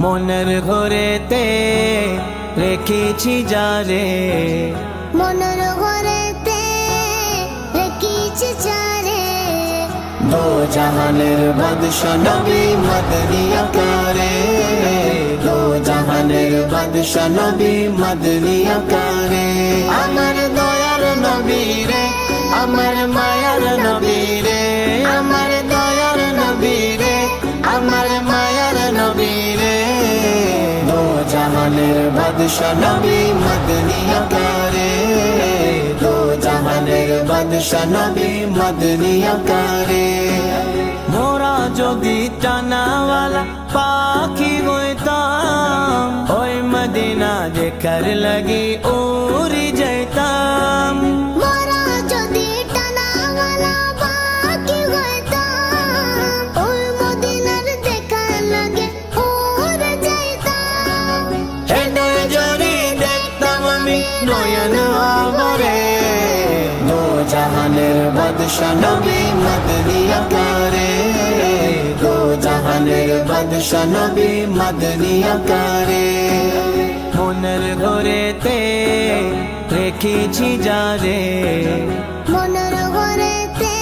মনের ঘরেতে রেখেছি যারে, মনের ঘরেতে রেখেছি যারে, দো জাহানের বাদশা নবী মদনী আকারে, দো জাহানের বাদশা নবী মদনী আকারে। আমার দয়ার নবী রে, আমার মায়ার নবী রে, আমার দয়ার নবী রে, আমার মায়ার নবী রে। দো জাহানের বাদশা নবী মদনী আকারে, দো জাহানের বাদশা নবী মদনী আকারে। মোরা যদি টানাওয়ালা পাখি হইতাম, ওই মদিনা দেখার লাগি উড়ে যাইতাম। মোরা যদি টানাওয়ালা পাখি হইতাম, ওই মদিনার দেখার লাগে উড়ে যাইতাম। হৃদয় জড়ি দেখতাম আমি নয়ন ভরে, দো জাহানের বাদশা নবী মদনী আকারে, দো জাহানের বাদশা নবী মদনী আকারে। মনের ঘরেতে রেখেছি যারে, মনের ঘরেতে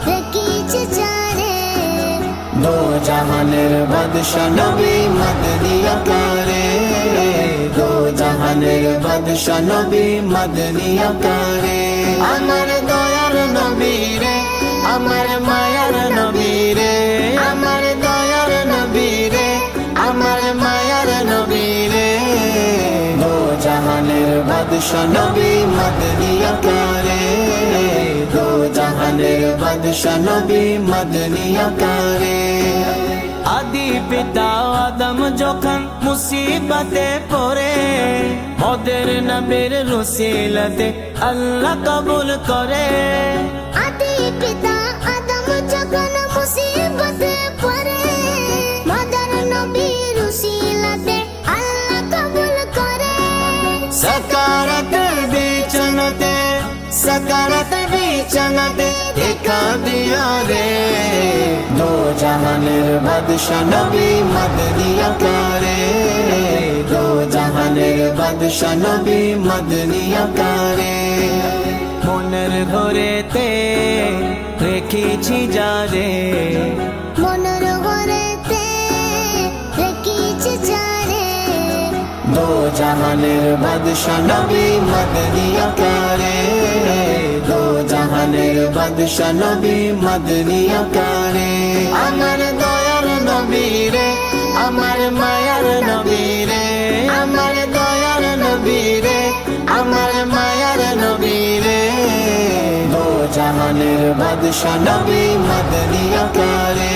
রেখেছি যারে, দো জাহানের বাদশা নবী মদনী আকারে, দো জাহানের বাদশা নবী মদনী আকারে। আমার দয়ার নবী রে, আমার মায়ার নবী রে, আমার দয়ার নবী রে, আমার মায়ার নবী রে। দো জাহানের বাদশা নবী মদনী আকারে, দো জাহানের বাদশা নবী মদনী আকারে। আদি পিতা আদম যখন মুসিবতে পড়ে, মোদের নবীর রসিলতে আল্লাহ কবুল করে। আদি পিতা আদম যখন মুসিবতে পড়ে, মদর নবীর উসিলাতে আল্লাহ কবুল করে। সকারত বিচনতে, সকারত বিচনতে দেখা দিয়া রে, দো জাহানের বাদশা নবী মদনী আকারে, দো জাহানের বাদশা নবী মদনী আকারে। মনের ঘরেতে রেখেছি যারে, মনের ঘরেতে রেখেছি যারে, দো জাহানের বাদশা নবী মদনী আকারে, দো জাহানের বাদশা নবী মদনী আকারে। আমার দয়ার নবী রে, আমার মায়ার নবী রে, আমার দয়ার নবী রে, আমার মায়ার নবী রে। দো জাহানের বাদশা নবী মদনী আকারে,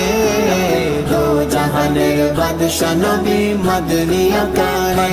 দো জাহানের বাদশা নবী মদনী আকারে।